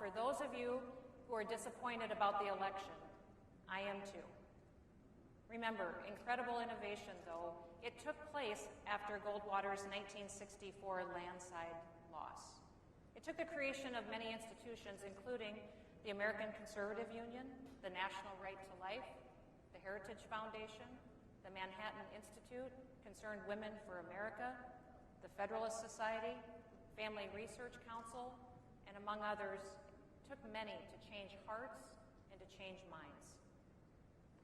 for those of you who are disappointed about the election, I am too. Remember, incredible innovation, though, it took place after Goldwater's 1964 landslide loss. It took the creation of many institutions, including the American Conservative Union, the National Right to Life, the Heritage Foundation, the Manhattan Institute, Concerned Women for America, the Federalist Society, Family Research Council, and among others, it took many to change hearts and to change minds.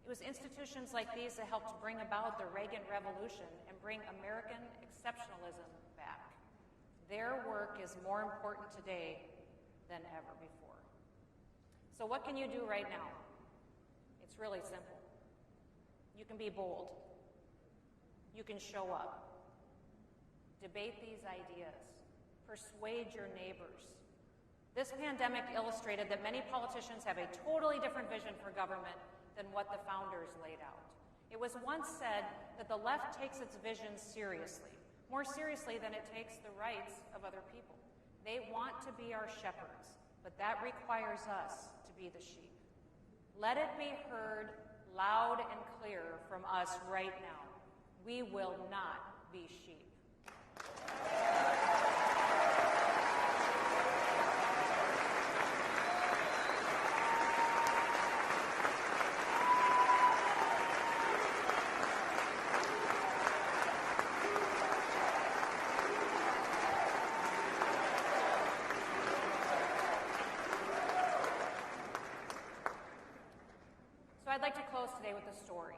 It was institutions like these that helped bring about the Reagan Revolution and bring American exceptionalism back. Their work is more important today than ever before. So what can you do right now? It's really simple. You can be bold. You can show up. Debate these ideas. Persuade your neighbors. This pandemic illustrated that many politicians have a totally different vision for government than what the founders laid out. It was once said that the left takes its vision seriously, more seriously than it takes the rights of other people. They want to be our shepherds, but that requires us to be the sheep. Let it be heard loud and clear from us right now. We will not be sheep. So I'd like to close today with a story.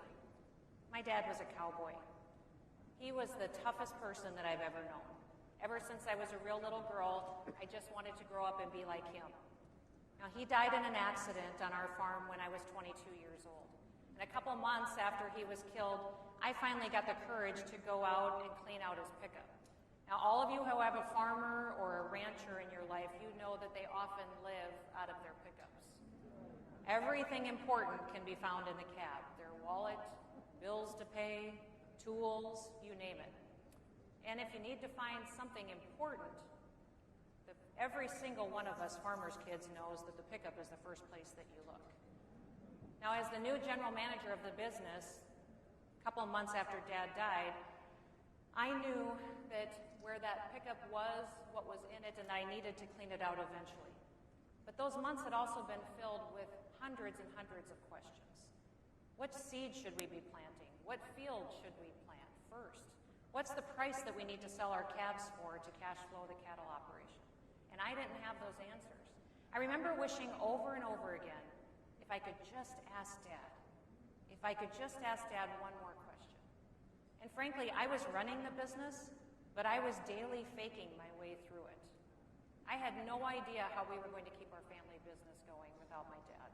My dad was a cowboy. He was the toughest person that I've ever known. Ever since I was a real little girl, I just wanted to grow up and be like him. Now, he died in an accident on our farm when I was 22 years old. And a couple months after he was killed, I finally got the courage to go out and clean out his pickup. Now, all of you who have a farmer or a rancher in your life, you know that they often live out of their pickups. Everything important can be found in the cab. Their wallet, bills to pay, tools, you name it. And if you need to find something important, every single one of us farmers' kids knows that the pickup is the first place that you look. Now, as the new general manager of the business, a couple of months after Dad died, I knew that where that pickup was, what was in it, and I needed to clean it out eventually. But those months had also been filled with hundreds and hundreds of questions. What seed should we be planting? What field should we plant first? What's the price that we need to sell our calves for to cash flow the cattle operation? And I didn't have those answers. I remember wishing over and over again, if I could just ask Dad. If I could just ask Dad one more question. And frankly, I was running the business, but I was daily faking my way through it. I had no idea how we were going to keep our family business going without my dad.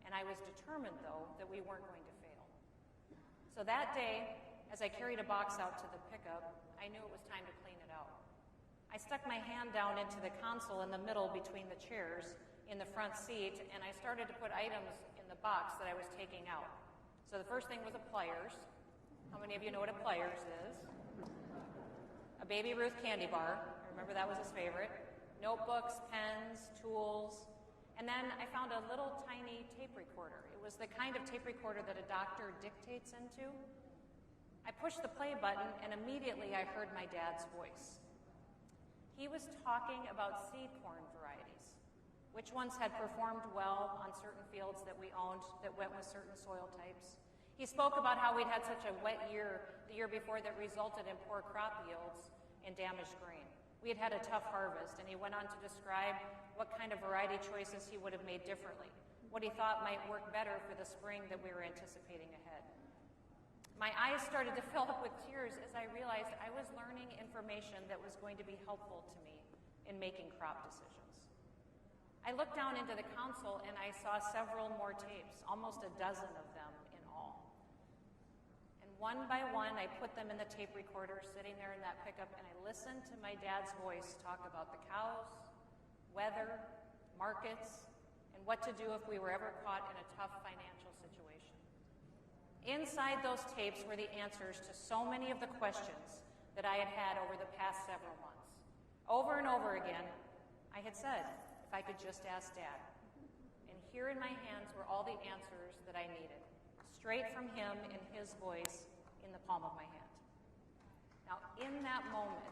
And I was determined, though, that we weren't going to fail. So that day, as I carried a box out to the pickup, I knew it was time to clean it out. I stuck my hand down into the console in the middle between the chairs in the front seat, and I started to put items in the box that I was taking out. So the first thing was a pliers. How many of you know what a pliers is? A Baby Ruth candy bar. I remember that was his favorite. Notebooks, pens, tools. And then I found a little tiny tape recorder. It was the kind of tape recorder that a doctor dictates into. I pushed the play button, and immediately I heard my dad's voice. He was talking about seed corn varieties, which ones had performed well on certain fields that we owned that went with certain soil types. He spoke about how we'd had such a wet year the year before that resulted in poor crop yields and damaged grain. We had had a tough harvest, and he went on to describe what kind of variety choices he would have made differently, what he thought might work better for the spring that we were anticipating ahead. My eyes started to fill up with tears as I realized I was learning information that was going to be helpful to me in making crop decisions. I looked down into the console and I saw several more tapes, almost a dozen of them in all. And one by one, I put them in the tape recorder sitting there in that pickup, and I listened to my dad's voice talk about the cows, weather, markets, and what to do if we were ever caught in a tough financial situation. Inside those tapes were the answers to so many of the questions that I had had over the past several months. Over and over again, I had said, if if I could just ask Dad. And here in my hands were all the answers that I needed, straight from him in his voice in the palm of my hand. Now, in that moment,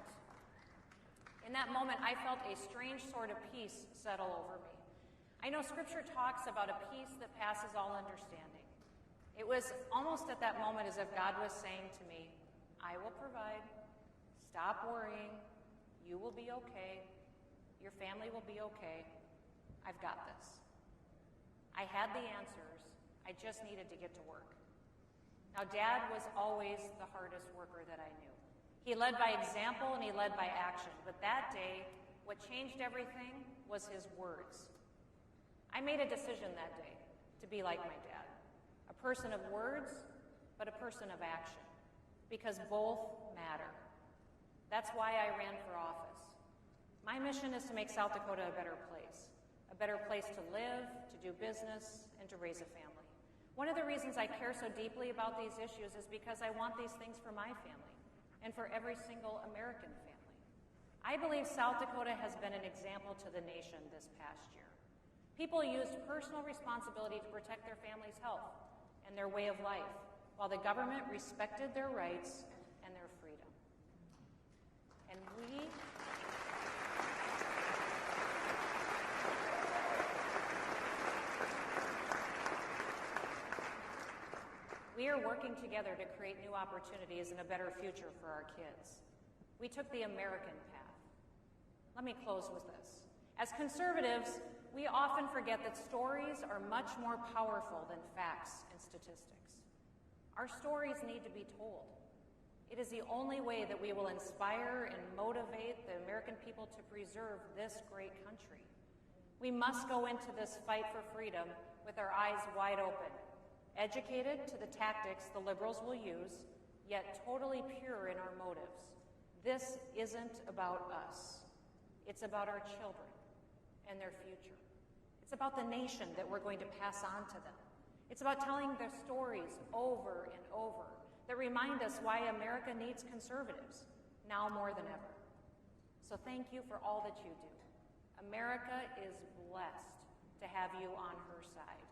I felt a strange sort of peace settle over me. I know Scripture talks about a peace that passes all understanding. It was almost at that moment as if God was saying to me, I will provide. Stop worrying. You will be okay. Your family will be okay. I've got this. I had the answers. I just needed to get to work. Now, Dad was always the hardest worker that I knew. He led by example and he led by action. But that day, what changed everything was his words. I made a decision that day to be like my dad. A person of words, but a person of action. Because both matter. That's why I ran for office. My mission is to make South Dakota a better place to live, to do business, and to raise a family. One of the reasons I care so deeply about these issues is because I want these things for my family and for every single American family. I believe South Dakota has been an example to the nation this past year. People used personal responsibility to protect their family's health and their way of life, while the government respected their rights and their freedom. And we are working together to create new opportunities and a better future for our kids. We took the American path. Let me close with this. As conservatives, we often forget that stories are much more powerful than facts and statistics. Our stories need to be told. It is the only way that we will inspire and motivate the American people to preserve this great country. We must go into this fight for freedom with our eyes wide open, educated to the tactics the liberals will use, yet totally pure in our motives. This isn't about us. It's about our children and their future. It's about the nation that we're going to pass on to them. It's about telling their stories over and over that remind us why America needs conservatives, now more than ever. So thank you for all that you do. America is blessed to have you on her side.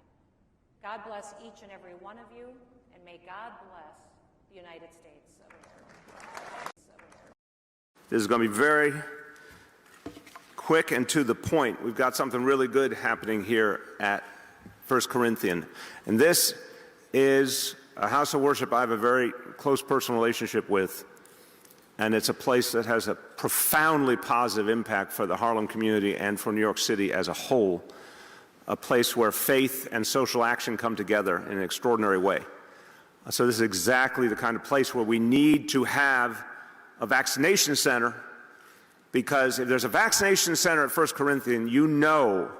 God bless each and every one of you, and may God bless the United States of America. This is going to be very quick and to the point. We've got something really good happening here at 1 Corinthian. And this is a house of worship I have a very close personal relationship with. And it's a place that has a profoundly positive impact for the Harlem community and for New York City as a whole. A place where faith and social action come together in an extraordinary way. So this is exactly the kind of place where we need to have a vaccination center, because if there's a vaccination center at 1 Corinthian, you know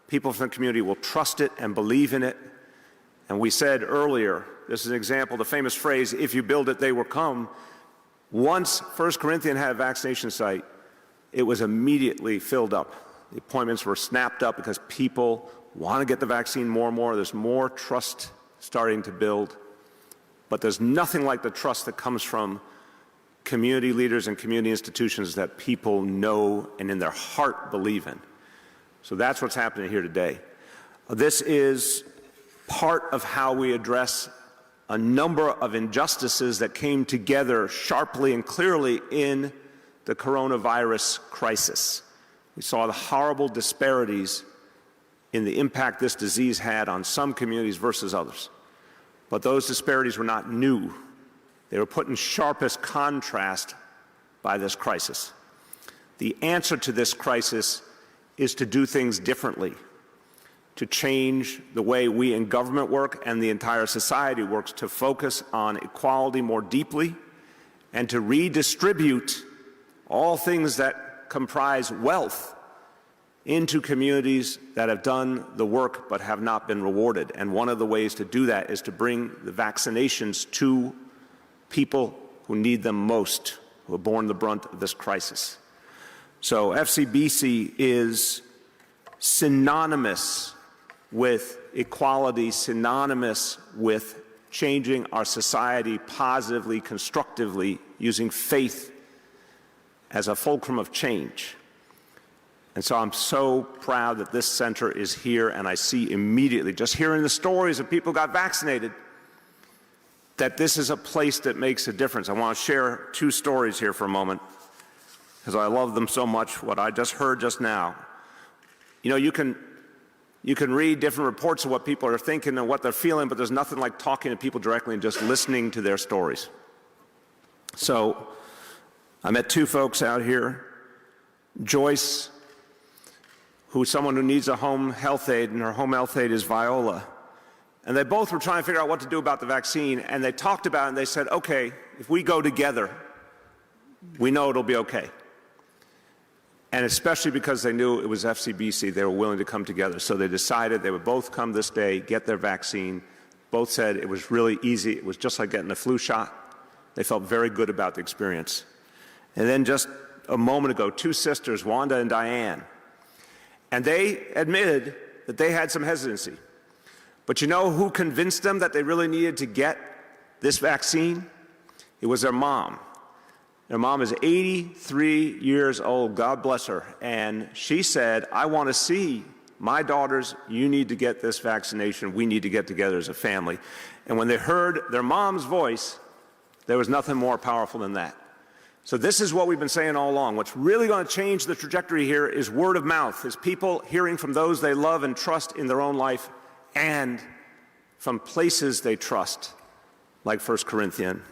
people from the community will trust it and believe in it. And we said earlier, this is an example, the famous phrase, if you build it, they will come. Once 1 Corinthian had a vaccination site, it was immediately filled up. The appointments were snapped up because people want to get the vaccine more and more. There's more trust starting to build. But there's nothing like the trust that comes from community leaders and community institutions that people know and in their heart believe in. So that's what's happening here today. This is part of how we address a number of injustices that came together sharply and clearly in the coronavirus crisis. We saw the horrible disparities in the impact this disease had on some communities versus others. But those disparities were not new. They were put in sharpest contrast by this crisis. The answer to this crisis is to do things differently, to change the way we in government work and the entire society works, to focus on equality more deeply, and to redistribute all things that comprise wealth into communities that have done the work but have not been rewarded. And one of the ways to do that is to bring the vaccinations to people who need them most, who have borne the brunt of this crisis. So FCBC is synonymous with equality, synonymous with changing our society positively, constructively, using faith as a fulcrum of change. And so I'm so proud that this center is here, and I see immediately, just hearing the stories of people who got vaccinated, that this is a place that makes a difference. I want to share 2 stories here for a moment, because I love them so much, what I just heard just now. You know, you can read different reports of what people are thinking and what they're feeling, but there's nothing like talking to people directly and just listening to their stories. So I met 2 folks out here, Joyce, who's someone who needs a home health aide, and her home health aide is Viola. And they both were trying to figure out what to do about the vaccine, and they talked about it, and they said, okay, if we go together, we know it'll be okay. And especially because they knew it was FCBC, they were willing to come together. So they decided they would both come this day, get their vaccine. Both said it was really easy. It was just like getting a flu shot. They felt very good about the experience. And then just a moment ago, 2 sisters, Wanda and Diane, and they admitted that they had some hesitancy. But you know who convinced them that they really needed to get this vaccine? It was their mom. Their mom is 83 years old, God bless her, and she said, I want to see my daughters, you need to get this vaccination, we need to get together as a family. And when they heard their mom's voice, there was nothing more powerful than that. So this is what we've been saying all along. What's really going to change the trajectory here is word of mouth, is people hearing from those they love and trust in their own life and from places they trust, like 1 Corinthians.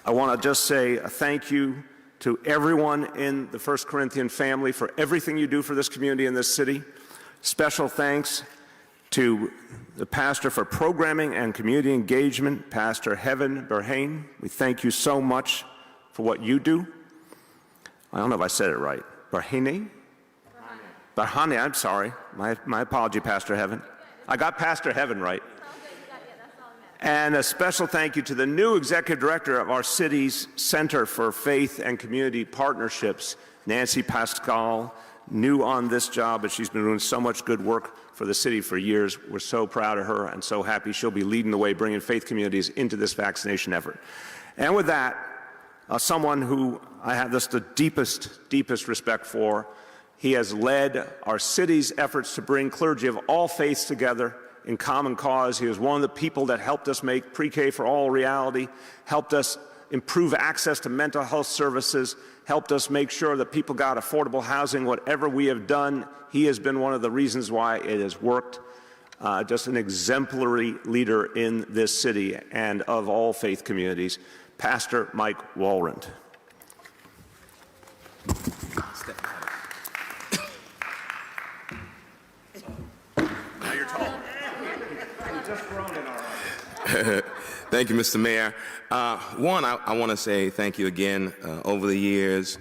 I want to just say a thank you to everyone in the 1 Corinthians family for everything you do for this community and this city. Special thanks to the pastor for programming and community engagement, Pastor Heaven Berhane. We thank you so much for what you do. I don't know if I said it right. Berhane? Berhane, I'm sorry. My apology, Pastor Heaven. I got Pastor Heaven right. And a special thank you to the new executive director of our city's Center for Faith and Community Partnerships, Nancy Pascal, new on this job, but she's been doing so much good work for the city for years. We're so proud of her and so happy she'll be leading the way, bringing faith communities into this vaccination effort. And with that, someone who I have just the deepest respect for, he has led our city's efforts to bring clergy of all faiths together in common cause. He was one of the people that helped us make pre-K for all reality, helped us improve access to mental health services, helped us make sure that people got affordable housing. Whatever we have done, he has been one of the reasons why it has worked. Just an exemplary leader in this city and of all faith communities, Pastor Mike Walrand. Now you're tall. Just grown in our life. Thank you, Mr. Mayor. One, I want to say thank you again. Over the years,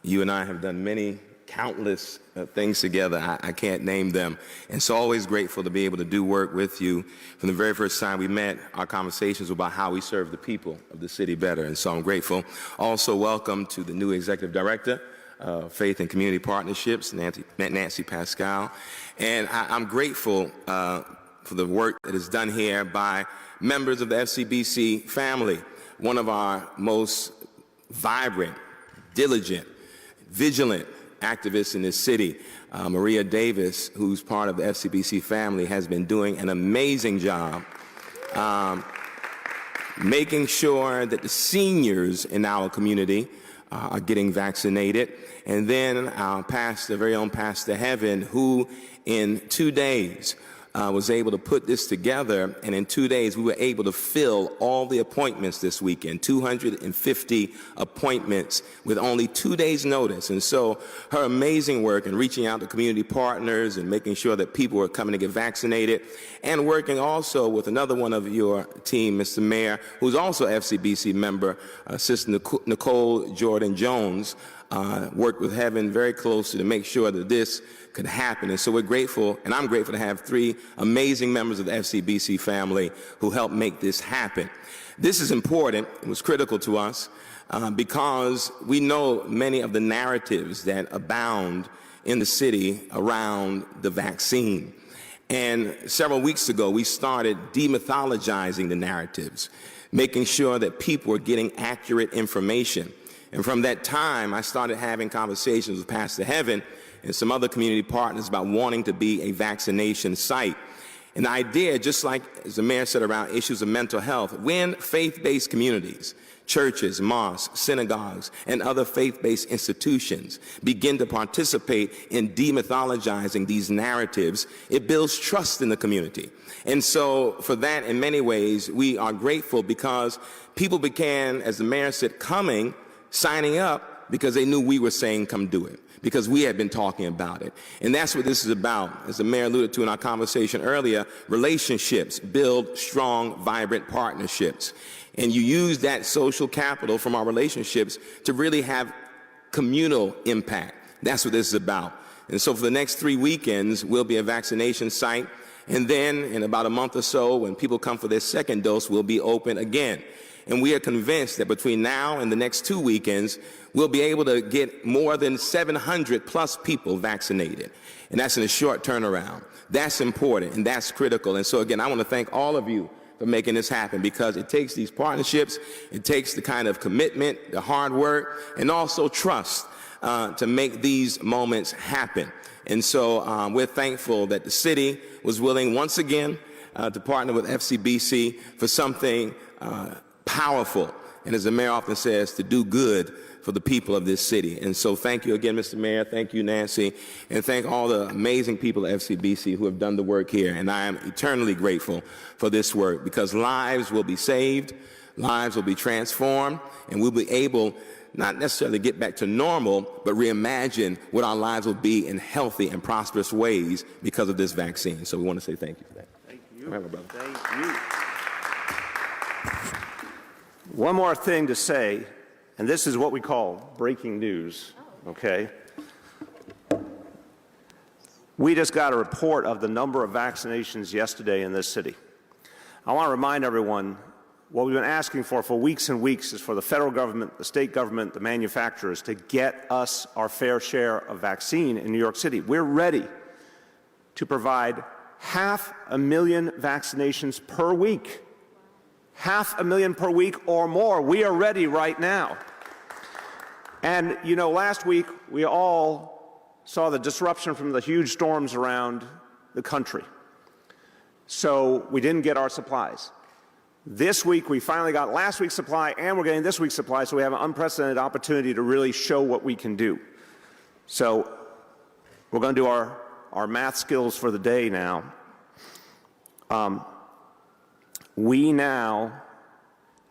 you and I have done many, countless things together. I can't name them. And so always grateful to be able to do work with you. From the very first time we met, our conversations were about how we serve the people of the city better. And so I'm grateful. Also, welcome to the new executive director of Faith and Community Partnerships, Nancy Pascal. And I'm grateful for the work that is done here by members of the FCBC family, one of our most vibrant, diligent, vigilant activists in this city, Maria Davis, who's part of the FCBC family, has been doing an amazing job making sure that the seniors in our community are getting vaccinated. And then our pastor, very own Pastor Heaven, who in 2 days was able to put this together, and in 2 days we were able to fill all the appointments this weekend, 250 appointments with only 2 days notice. And so her amazing work in reaching out to community partners and making sure that people were coming to get vaccinated, and working also with another one of your team, Mr. Mayor, who's also an FCBC member, Sister Nicole Jordan Jones, worked with Heaven very closely to make sure that this could happen. And so we're grateful, and I'm grateful to have 3 amazing members of the FCBC family who helped make this happen. This is important. It was critical to us because we know many of the narratives that abound in the city around the vaccine. And several weeks ago, we started demythologizing the narratives, making sure that people were getting accurate information. And from that time, I started having conversations with Pastor Heaven and some other community partners about wanting to be a vaccination site. And the idea, just like as the mayor said around issues of mental health, when faith-based communities, churches, mosques, synagogues, and other faith-based institutions begin to participate in demythologizing these narratives, it builds trust in the community. And so for that, in many ways, we are grateful because people began, as the mayor said, signing up because they knew we were saying, come do it, because we had been talking about it. And that's what this is about. As the mayor alluded to in our conversation earlier, relationships build strong, vibrant partnerships. And you use that social capital from our relationships to really have communal impact. That's what this is about. And so for the next 3 weekends, we'll be a vaccination site. And then in about a month or so, when people come for their second dose, we'll be open again. And we are convinced that between now and the next 2 weekends, we'll be able to get more than 700 plus people vaccinated. And that's in a short turnaround. That's important and that's critical. And so again, I want to thank all of you for making this happen, because it takes these partnerships, it takes the kind of commitment, the hard work, and also trust to make these moments happen. And so we're thankful that the city was willing once again to partner with FCBC for something powerful, and as the mayor often says, to do good for the people of this city. And so thank you again, Mr. Mayor, thank you, Nancy, and thank all the amazing people at FCBC who have done the work here. And I am eternally grateful for this work, because lives will be saved, lives will be transformed, and we'll be able not necessarily get back to normal, but reimagine what our lives will be in healthy and prosperous ways because of this vaccine. So we want to say thank you for that. Thank you. Remember, brother. Thank you. One more thing to say, and this is what we call breaking news, okay? We just got a report of the number of vaccinations yesterday in this city. I want to remind everyone, what we've been asking for weeks and weeks is for the federal government, the state government, the manufacturers to get us our fair share of vaccine in New York City. We're ready to provide 500,000 vaccinations per week. 500,000 per week or more. We are ready right now. And, you know, last week we all saw the disruption from the huge storms around the country. So we didn't get our supplies. This week we finally got last week's supply, and we're getting this week's supply, so we have an unprecedented opportunity to really show what we can do. So we're going to do our math skills for the day now. We now,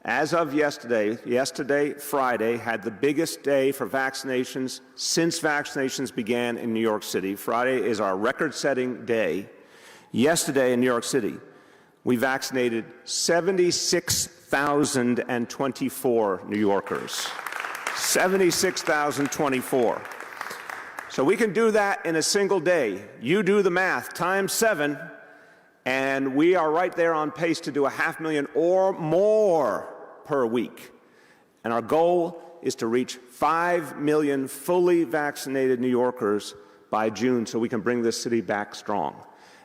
as of yesterday, Friday, had the biggest day for vaccinations since vaccinations began in New York City. Friday is our record-setting day. Yesterday in New York City, we vaccinated 76,024 New Yorkers. 76,024. So we can do that in a single day. You do the math, times 7. And we are right there on pace to do 500,000 or more per week. And our goal is to reach 5 million fully vaccinated New Yorkers by June, so we can bring this city back strong.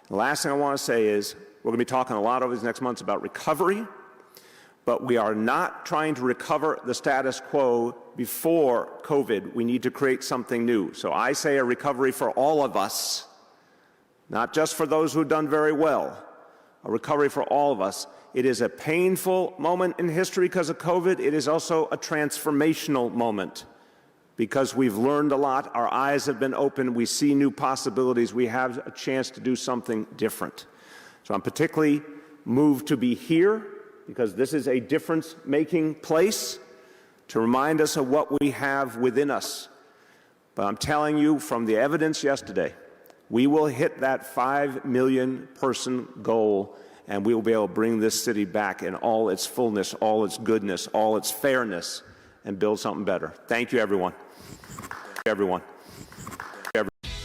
The last thing I want to say is we're going to be talking a lot over these next months about recovery, but we are not trying to recover the status quo before COVID. We need to create something new. So I say a recovery for all of us, not just for those who've done very well, a recovery for all of us. It is a painful moment in history because of COVID. It is also a transformational moment because we've learned a lot. Our eyes have been opened. We see new possibilities. We have a chance to do something different. So I'm particularly moved to be here because this is a difference-making place to remind us of what we have within us. But I'm telling you from the evidence yesterday, we will hit that 5 million person goal, and we will be able to bring this city back in all its fullness, all its goodness, all its fairness, and build something better. Thank you, everyone.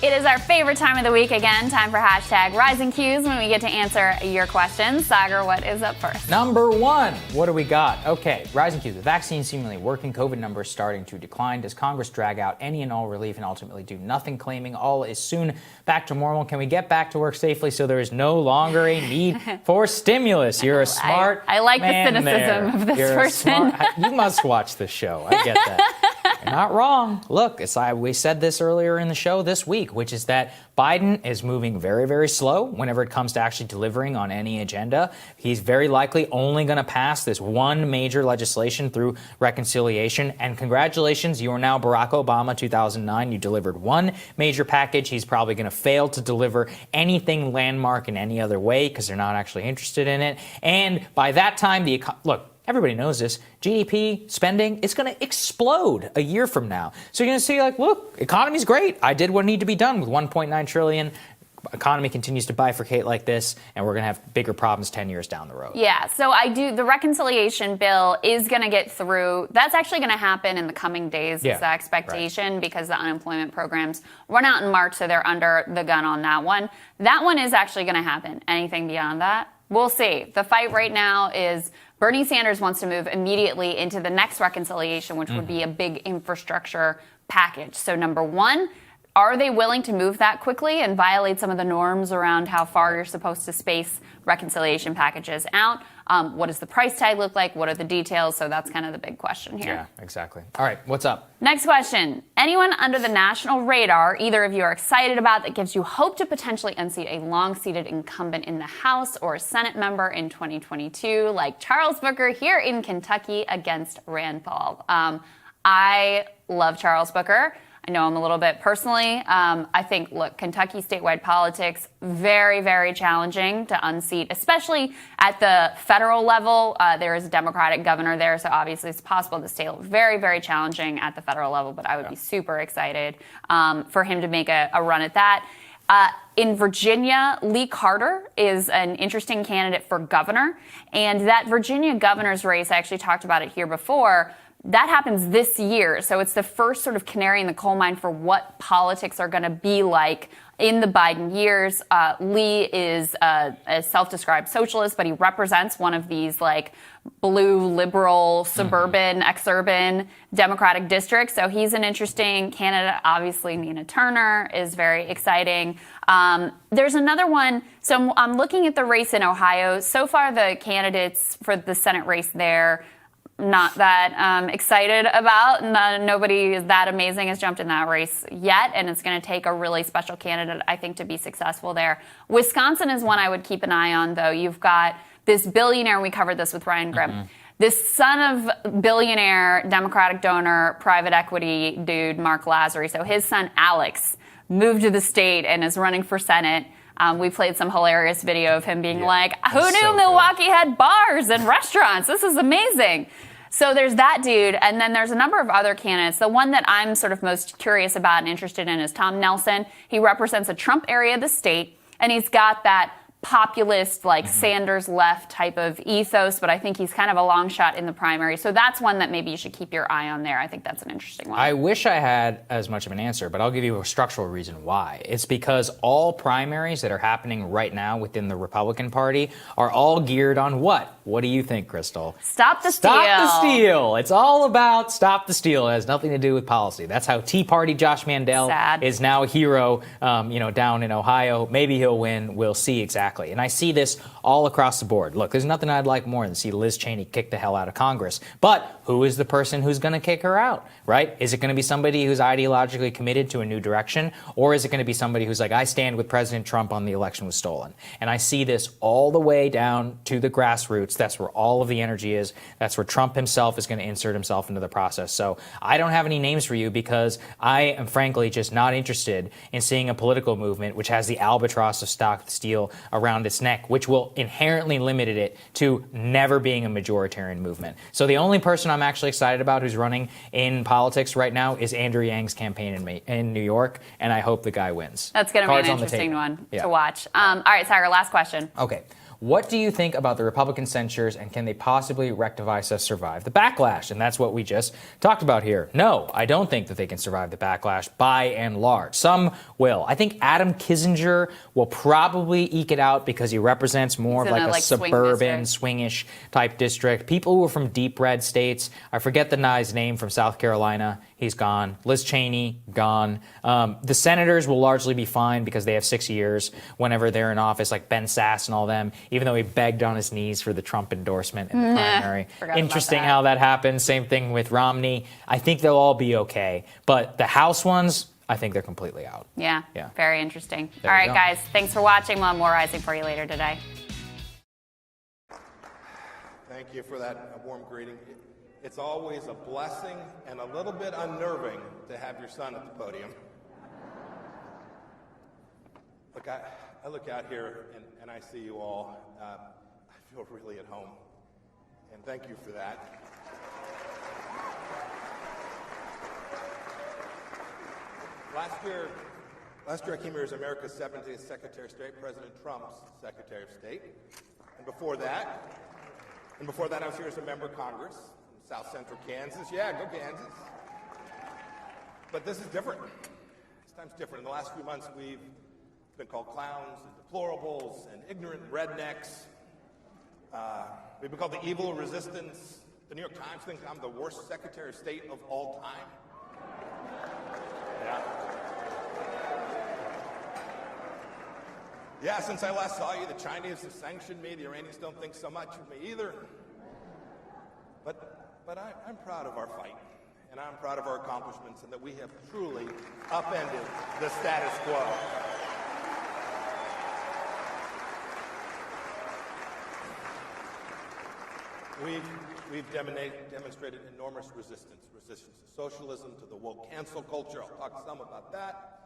It is our favorite time of the week. Again, time for hashtag Rising Qs when we get to answer your questions. Sagar, what is up first? Number 1, what do we got? Okay, Rising Qs. The vaccine seemingly working. COVID numbers starting to decline. Does Congress drag out any and all relief and ultimately do nothing, claiming all is soon back to normal? Can we get back to work safely so there is no longer a need for stimulus? You're a smart I like man the cynicism there. of this You're person. You must watch the show. I get that. Not wrong. Look, we said this earlier in the show this week, which is that Biden is moving very, very slow whenever it comes to actually delivering on any agenda. He's very likely only going to pass this one major legislation through reconciliation. And congratulations, you are now Barack Obama 2009. You delivered one major package. He's probably going to fail to deliver anything landmark in any other way because they're not actually interested in it. And by that time, look, everybody knows this. GDP spending is going to explode a year from now. So you're going to see, like, look, economy's great. I did what needed to be done with $1.9 trillion. Economy continues to bifurcate like this, and we're going to have bigger problems 10 years down the road. Yeah, so the reconciliation bill is going to get through. That's actually going to happen in the coming days, is the expectation, because the unemployment programs run out in March, so they're under the gun on that one. That one is actually going to happen. Anything beyond that, we'll see. The fight right now is Bernie Sanders wants to move immediately into the next reconciliation, which would be a big infrastructure package. So number one, are they willing to move that quickly and violate some of the norms around how far you're supposed to space reconciliation packages out? What does the price tag look like? What are the details? So that's kind of the big question here. Yeah, exactly. All right, what's up? Next question. Anyone under the national radar either of you are excited about that gives you hope to potentially unseat a long-seated incumbent in the House or a Senate member in 2022, like Charles Booker here in Kentucky against Rand Paul? I love Charles Booker. I know him a little bit personally. I think, look, Kentucky statewide politics, very, very challenging to unseat, especially at the federal level. There is a Democratic governor there, so obviously it's possible to stay very, very challenging at the federal level, but I would be super excited for him to make a run at that. In Virginia, Lee Carter is an interesting candidate for governor, and that Virginia governor's race, I actually talked about it here before, that happens this year, so it's the first sort of canary in the coal mine for what politics are going to be like in the Biden years. Lee is a self-described socialist, but he represents one of these like blue, liberal, suburban, exurban Democratic districts. So he's an interesting candidate. Obviously, Nina Turner is very exciting. There's another one. So I'm looking at the race in Ohio. So far, the candidates for the Senate race there, not that excited about. Nobody that amazing has jumped in that race yet, and it's going to take a really special candidate, I think, to be successful there. Wisconsin is one I would keep an eye on, though. You've got this billionaire, and we covered this with Ryan Grimm, this son of billionaire, Democratic donor, private equity dude, Mark Lazary. So his son, Alex, moved to the state and is running for Senate. We played some hilarious video of him being like, who knew Milwaukee had bars and restaurants? This is amazing. So there's that dude, and then there's a number of other candidates. The one that I'm sort of most curious about and interested in is Tom Nelson. He represents a Trump area of the state, and he's got that populist, like Sanders left type of ethos, but I think he's kind of a long shot in the primary. So that's one that maybe you should keep your eye on there. I think that's an interesting one. I wish I had as much of an answer, but I'll give you a structural reason why. It's because all primaries that are happening right now within the Republican Party are all geared on what? What do you think, Crystal? Stop the steal. Stop the steal. It's all about stop the steal. It has nothing to do with policy. That's how Tea Party Josh Mandel is now a hero, down in Ohio. Maybe he'll win. We'll see exactly. And I see this all across the board. Look, there's nothing I'd like more than see Liz Cheney kick the hell out of Congress. But who is the person who's going to kick her out, right? Is it going to be somebody who's ideologically committed to a new direction? Or is it going to be somebody who's like, I stand with President Trump on the election was stolen? And I see this all the way down to the grassroots. That's where all of the energy is. That's where Trump himself is going to insert himself into the process. So I don't have any names for you because I am frankly just not interested in seeing a political movement which has the albatross of stop the steal around its neck, which will inherently limit it to never being a majoritarian movement. So the only person I'm actually excited about who's running in politics right now is Andrew Yang's campaign in New York, and I hope the guy wins. That's going to be an interesting one to watch. All right, Sagar, last question. Okay. What do you think about the Republican censures, and can they possibly rectify to survive the backlash? And that's what we just talked about here. No, I don't think that they can survive the backlash by and large. Some will. I think Adam Kinzinger will probably eke it out because he represents more of like a suburban, swingish type district. People who are from deep red states, I forget the guy's name from South Carolina. He's gone. Liz Cheney, gone. The senators will largely be fine because they have 6 years whenever they're in office, like Ben Sass and all them, even though he begged on his knees for the Trump endorsement in the primary. Interesting how that happened. Same thing with Romney. I think they'll all be okay. But the House ones, I think they're completely out. Yeah. Very interesting. There all you right, go. guys. Thanks for watching. We'll have more Rising for you later today. Thank you for that warm greeting. It's always a blessing and a little bit unnerving to have your son at the podium. Look, I look out here and I see you all. I feel really at home, and thank you for that. Last year I came here as America's 70th Secretary of State, President Trump's Secretary of State. And before that I was here as a member of Congress in South Central Kansas. Yeah, go Kansas. But this is different. This time's different. In the last few months, we've been called clowns and deplorables and ignorant rednecks. We've been called the evil resistance. The New York Times thinks I'm the worst Secretary of State of all time. Yeah, since I last saw you, the Chinese have sanctioned me. The Iranians don't think so much of me either. But I'm proud of our fight, and I'm proud of our accomplishments, and that we have truly upended the status quo. We've demonstrated enormous resistance to socialism, to the woke cancel culture. I'll talk some about that.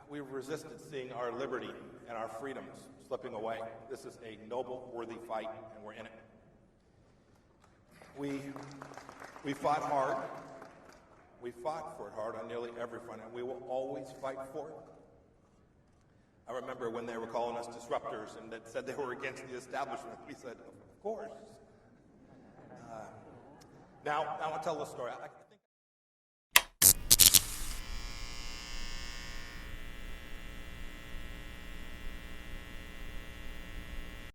We've resisted seeing our liberty and our freedoms slipping away. This is a noble, worthy fight, and we're in it. We fought hard. We fought for it hard on nearly every front, and we will always fight for it. I remember when they were calling us disruptors and that said they were against the establishment. We said, of course. Now I'll tell the story.